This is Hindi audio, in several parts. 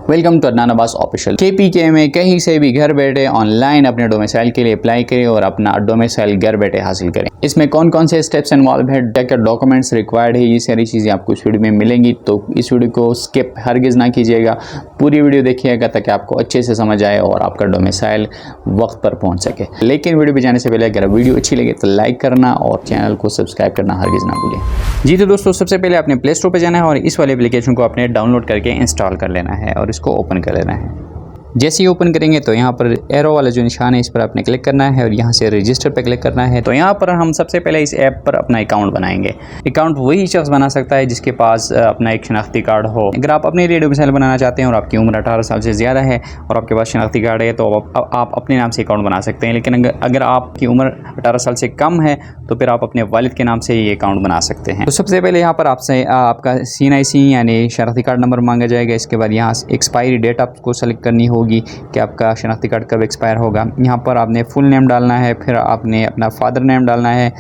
Welcome to Adnan Abbas official. KPK में कहीं से भी घर बैठे ऑनलाइन अपने डोमिसाइल के लिए अप्लाई करें और अपना डोमिसाइल घर बैठे हासिल करें। इसमें कौन कौन से स्टेप्स इन्वॉल्व है, क्या डॉक्यूमेंट्स रिक्वायर्ड है, ये सारी चीज़ें आपको इस वीडियो में मिलेंगी। तो इस वीडियो को स्किप हरगिज़ ना कीजिएगा, पूरी वीडियो देखिएगा ताकि आपको अच्छे से समझ आए और आपका डोमिसाइल वक्त पर पहुँच सके। लेकिन वीडियो पर जाने से पहले अगर वीडियो अच्छी लगे तो लाइक करना और चैनल को सब्सक्राइब करना हरगिज़ ना भूलें। जी तो दोस्तों, सबसे पहले आपने प्ले स्टोर पर जाना है और इस वाले एप्लीकेशन को आपने डाउनलोड करके इंस्टॉल कर लेना है और इसको ओपन कर लेना है। जैसे ही ओपन करेंगे तो यहाँ पर एरो वाला जो निशान है इस पर आपने क्लिक करना है और यहाँ से रजिस्टर पर क्लिक करना है। तो यहाँ पर हम सबसे पहले इस ऐप पर अपना अकाउंट बनाएंगे। अकाउंट वही शख्स बना सकता है जिसके पास अपना एक शनाख्ती कार्ड हो। अगर आप अपने लिए डोमिसाइल बनाना चाहते हैं और आपकी उम्र 18 साल से ज़्यादा है और आपके पास शनाख्ती कार्ड है तो आप अपने नाम से अकाउंट बना सकते हैं। लेकिन अगर आपकी उम्र 18 साल से कम है तो फिर आप अपने वालिद के नाम से ये अकाउंट बना सकते हैं। तो सबसे पहले यहाँ पर आपसे आपका CNIC यानी शनाख्ती कार्ड नंबर मांगा जाएगा। इसके बाद यहाँ एक्सपायरी डेट आपको सेलेक्ट करनी होगी कि आपका शनाख्ती कार्ड कब एक्सपायर होगा। यहाँ पर आपने फुल नेम डालना है, फिर आपने अपना फादर नेम डालना है।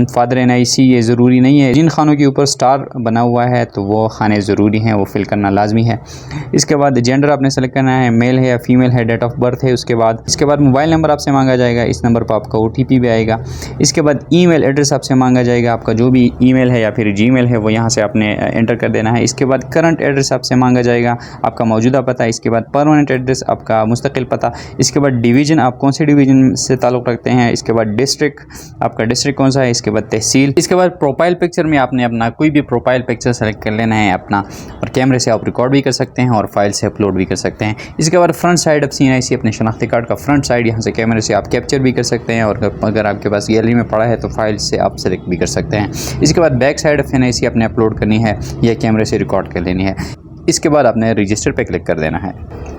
फादर NIC ये ज़रूरी नहीं है, जिन खानों के ऊपर स्टार बना हुआ है तो वो खाने ज़रूरी हैं, वो फिल करना लाजमी है। इसके बाद जेंडर आपने सेलेक्ट करना है, मेल है या फीमेल है, डेट ऑफ बर्थ है। इसके बाद मोबाइल नंबर आपसे मांगा जाएगा, इस नंबर पर आपका OTP भी आएगा। इसके बाद ईमेल एड्रेस आपसे मांगा जाएगा, आपका जो भी ईमेल है या फिर Gmail है वो यहाँ से आपने एंटर कर देना है। इसके बाद करंट एड्रेस आपसे मांगा जाएगा, आपका मौजूदा पता। इसके बाद परमानेंट एड्रेस आपका मुस्तकिल पता। इसके बाद डिवीज़न, आप कौन से डिवीज़न से ताल्लुक़ रखते हैं। इसके बाद डिस्ट्रिक्ट, आपका डिस्ट्रिक्ट कौन सा है। इसके बाद तहसील। इसके बाद प्रोफाइल पिक्चर में आपने अपना कोई भी प्रोफाइल पिक्चर सेलेक्ट कर लेना है अपना, और कैमरे से आप रिकॉर्ड भी कर सकते हैं और फाइल से अपलोड भी कर सकते हैं। इसके बाद फ्रंट साइड ऑफ CNIC, अपने शनाख्ती कार्ड का फ्रंट साइड यहाँ से कैमरे से आप कैप्चर भी कर सकते हैं और अगर आपके पास गैलरी में पड़ा है तो फाइल से आप सेलेक्ट भी कर सकते हैं। इसके बाद बैक साइड ऑफ NIC आपने अपलोड करनी है या कैमरे से रिकॉर्ड कर लेनी है। इसके बाद आपने रजिस्टर पे क्लिक कर देना है।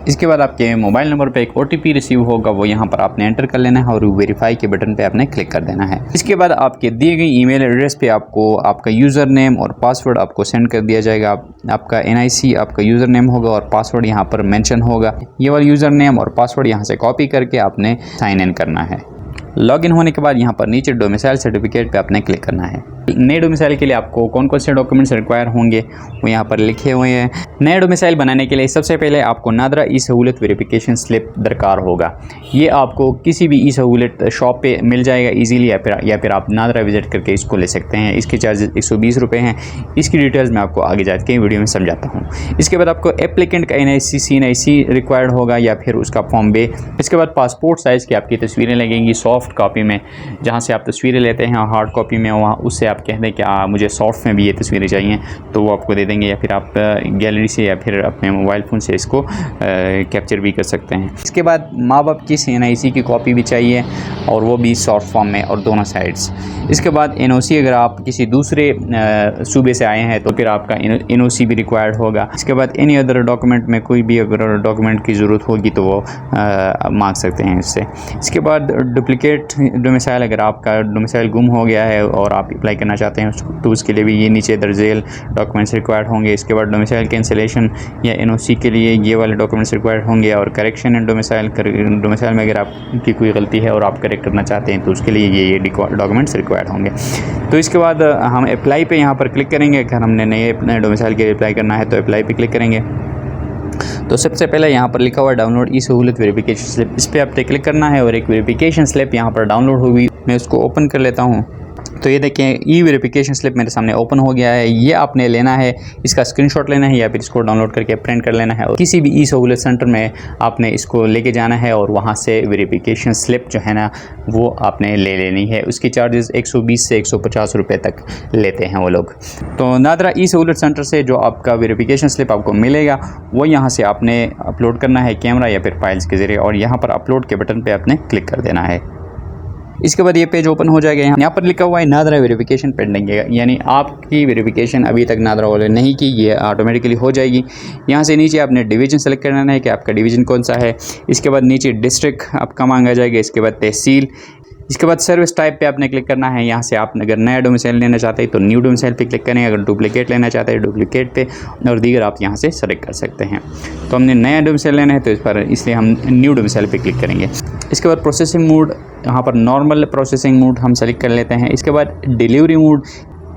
इसके बाद आपके मोबाइल नंबर पे एक OTP रिसीव होगा, वो यहाँ पर आपने एंटर कर लेना है और वेरीफाई के बटन पे आपने क्लिक कर देना है। इसके बाद आपके दिए गई ईमेल एड्रेस पे आपको आपका यूज़र नेम और पासवर्ड आपको सेंड कर दिया जाएगा। आपका NIC आपका यूज़र नेम होगा और पासवर्ड यहाँ पर मेंशन होगा। ये वाला यूज़र नेम और पासवर्ड यहाँ से कॉपी करके आपने साइन इन करना है। लॉगिन होने के बाद यहाँ पर नीचे डोमिसाइल सर्टिफिकेट पे आपने क्लिक करना है। नए डोमिसाइल के लिए आपको कौन कौन से डॉक्यूमेंट्स रिक्वायर होंगे वो यहाँ पर लिखे हुए हैं। नए डोमिसाइल बनाने के लिए सबसे पहले आपको नादरा ई-सहूलत वेरिफिकेशन स्लिप दरकार होगा। ये आपको किसी भी ई-सहूलत शॉप पे मिल जाएगा इजीली, या फिर आप नादरा विज़िट करके इसको ले सकते हैं। इसके चार्जेस 120 रुपये हैं। इसकी डिटेल्स मैं आपको आगे जाके वीडियो में समझाता हूँ। इसके बाद आपको एप्लीकेंट का NIC CNIC रिक्वायर्ड होगा या फिर उसका फॉर्म बे। इसके बाद पासपोर्ट साइज़ की आपकी तस्वीरें लगेंगी सॉफ्ट कॉपी में, जहाँ से आप तस्वीरें लेते हैं और हार्ड कॉपी में वहाँ उससे आप कह दें कि मुझे सॉफ्ट में भी ये तस्वीरें चाहिए तो वो आपको दे देंगे, या फिर आप गैलरी से या फिर अपने मोबाइल फ़ोन से इसको कैप्चर भी कर सकते हैं। इसके बाद माँ बाप की CNIC की कॉपी भी चाहिए और वो भी सॉफ्ट फॉर्म में और दोनों साइड्स। इसके बाद NOC, अगर आप किसी दूसरे सूबे से आए हैं तो फिर आपका NOC भी रिक्वायर्ड होगा। इसके बाद एनी अदर डॉक्यूमेंट में कोई भी अगर डॉक्यूमेंट की ज़रूरत होगी तो वो मांग सकते हैं इससे। इसके बाद डुप्लिकेट डोमिसाइल, अगर आपका डोमिसाइल गुम हो गया है और आप अप्लाई करना चाहते हैं तो उसके लिए भी ये नीचे दर्जेल डॉक्यूमेंट्स रिक्वायर्ड होंगे। इसके बाद डोमिसाइल कैंसिलेशन या NOC के लिए ये वाले डॉक्यूमेंट्स रिक्वायर्ड होंगे, और करेक्शन एंड डोमिसाइल में अगर आपकी कोई गलती है और आप करेक्ट करना चाहते हैं तो उसके लिए ये डॉक्यूमेंट्स रिक्वायर्ड होंगे। तो इसके बाद हम अप्लाई पे यहाँ पर क्लिक करेंगे। अगर हमने नए डोमिसाइल के लिए अप्लाई करना है तो अप्लाई पे क्लिक करेंगे। तो सबसे पहले यहाँ पर लिखा हुआ डाउनलोड ई-सहूलत वेरिफिकेशन स्लिप, इस पर आपने क्लिक करना है और एक वेरिफिकेशन स्लिप यहाँ पर डाउनलोड हुई। मैं उसको ओपन कर लेता हूँ। तो ये देखें, ई वेरिफिकेशन स्लिप मेरे सामने ओपन हो गया है। ये आपने लेना है, इसका स्क्रीनशॉट लेना है या फिर इसको डाउनलोड करके प्रिंट कर लेना है और किसी भी ई-सहूलत सेंटर में आपने इसको लेके जाना है और वहाँ से वेरिफिकेशन स्लिप जो है ना वो आपने ले लेनी है। उसकी चार्जेस 120 से 150 रुपये तक लेते हैं वो लोग। तो नादरा ई-सहूलत सेंटर से जो आपका वेरिफिकेशन स्लिप आपको मिलेगा वो यहाँ से आपने अपलोड करना है कैमरा या फिर फाइल्स के ज़रिए, और यहाँ पर अपलोड के बटन पर आपने क्लिक कर देना है। इसके बाद ये पेज ओपन हो जाएगा। यहाँ पर लिखा हुआ है नादरा वेरिफिकेशन पेंडिंग है, यानी आपकी वेरिफिकेशन अभी तक नादरा वाले नहीं की, ये ऑटोमेटिकली हो जाएगी। यहाँ से नीचे आपने डिवीज़न सेलेक्ट करना है कि आपका डिवीज़न कौन सा है। इसके बाद नीचे डिस्ट्रिक्ट आपका मांगा जाएगा। इसके बाद तहसील। इसके बाद सर्विस टाइप पे आपने क्लिक करना है। यहाँ से आप अगर नया डोमिसाइल लेना चाहते हैं तो न्यू डोमिसाइल पे क्लिक करें, अगर डुप्लीकेट लेना चाहते हैं डुप्लीकेट पे, और दीगर आप यहाँ से सेलेक्ट कर सकते हैं। तो हमने नया डोमिसाइल लेना है तो इस पर इसलिए हम न्यू डोमिसाइल पे क्लिक करेंगे। इसके बाद प्रोसेसिंग मोड, यहाँ पर नॉर्मल प्रोसेसिंग मोड हम सेलेक्ट कर लेते हैं। इसके बाद डिलीवरी मोड,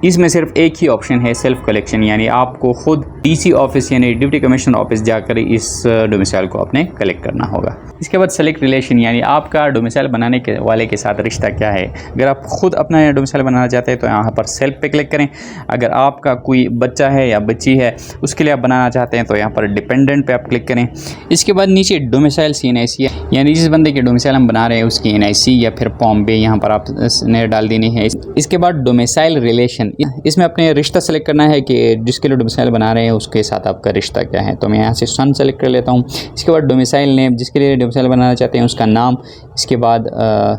इसमें सिर्फ एक ही ऑप्शन है सेल्फ कलेक्शन, यानी आपको खुद डीसी ऑफिस यानी डिप्टी कमिश्नर ऑफिस जाकर इस डोमिसाइल को अपने कलेक्ट करना होगा। इसके बाद सेलेक्ट रिलेशन, यानी आपका डोमिसाइल बनाने के वाले के साथ रिश्ता क्या है। अगर आप खुद अपना डोमिसाइल बनाना चाहते हैं तो यहाँ पर सेल्फ पे क्लिक करें। अगर आपका कोई बच्चा है या बच्ची है उसके लिए आप बनाना चाहते हैं तो यहाँ पर डिपेंडेंट पे आप क्लिक करें। इसके बाद नीचे डोमिसाइल CNIC है, यानी जिस बंदे के डोमिसाइल हम बना रहे हैं उसकी NIC या फिर POMB यहाँ पर आपने डाल देनी है। इसके बाद डोमिसाइल रिलेशन, इसमें अपने रिश्ता सेलेक्ट करना है कि जिसके लिए डोमिसाइल बना रहे हैं उसके साथ आपका रिश्ता क्या है। तो मैं यहाँ से सन सेलेक्ट कर लेता हूँ। इसके बाद डोमिसाइल नेम, जिसके लिए डोमिसाइल बनाना चाहते हैं उसका नाम। इसके बाद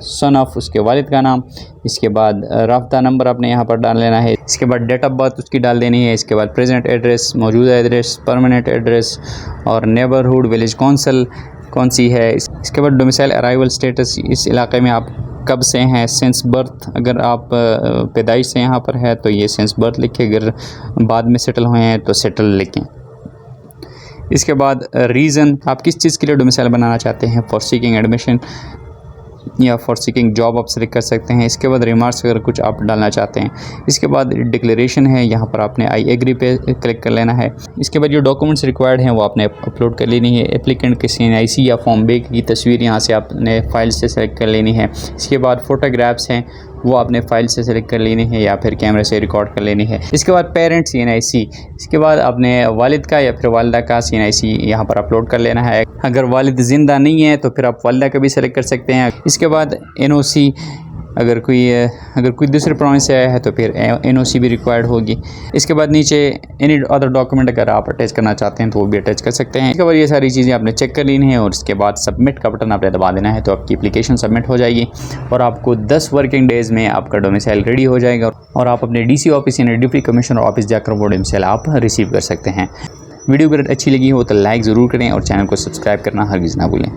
सन ऑफ उसके वालिद का नाम। इसके बाद राब्ता नंबर आपने यहाँ पर डाल लेना है। इसके बाद डेट ऑफ बर्थ उसकी डाल देनी है। इसके बाद प्रेजेंट एड्रेस, मौजूदा एड्रेस, परमानेंट एड्रेस और नेबरहुड विलेज कौंसल कौन सी है। इसके बाद डोमिसाइल अराइवल स्टेटस, इस इलाके में आप कब से हैं। सेंस बर्थ, अगर आप पैदाइश से यहाँ पर है तो ये सेंस बर्थ लिखें, अगर बाद में सेटल हुए हैं तो सेटल लिखें। इसके बाद रीज़न, आप किस चीज़ के लिए डोमिसाइल बनाना चाहते हैं, फॉर सीकिंग एडमिशन या फॉर सीकिंग जॉब आप सेलेक्ट कर सकते हैं। इसके बाद रिमार्क्स अगर कुछ आप डालना चाहते हैं। इसके बाद डिक्लेरेशन है, यहाँ पर आपने आई एग्री पे क्लिक कर लेना है। इसके बाद जो डॉक्यूमेंट्स रिक्वायर्ड हैं वो आपने अपलोड कर लेनी है। एप्लीकेंट के CNIC या फॉर्म B की तस्वीर यहाँ से आपने फाइल से सेलेक्ट कर लेनी है। इसके बाद फ़ोटोग्राफ्स हैं वो आपने फ़ाइल से सेलेक्ट कर लेनी है या फिर कैमरे से रिकॉर्ड कर लेनी है। इसके बाद पेरेंट CNIC, इसके बाद आपने वालिद का या फिर वालिदा का CNIC यहाँ पर अपलोड कर लेना है। अगर वालिद ज़िंदा नहीं है तो फिर आप वालिदा का भी सेलेक्ट कर सकते हैं। इसके बाद NOC, अगर कोई दूसरे प्रोविंस से आया है तो फिर NOC भी रिक्वायर्ड होगी। इसके बाद नीचे एनी अदर डॉक्यूमेंट अगर आप अटैच करना चाहते हैं तो वो भी अटैच कर सकते हैं। इसके बाद ये सारी चीज़ें आपने चेक कर लेनी है और इसके बाद सबमिट का बटन आपने दबा देना है तो आपकी एप्लीकेशन सबमिट हो जाएगी और आपको 10 वर्किंग डेज़ में आपका डोमिसाइल रेडी हो जाएगा और आप अपने DC ऑफिस यानी डिप्टी कमिश्नर ऑफिस जाकर वो डोमिसाइल आप रिसीव कर सकते हैं। वीडियो अगर अच्छी लगी हो तो लाइक ज़रूर करें और चैनल को सब्सक्राइब करना हरगिज़ ना भूलें।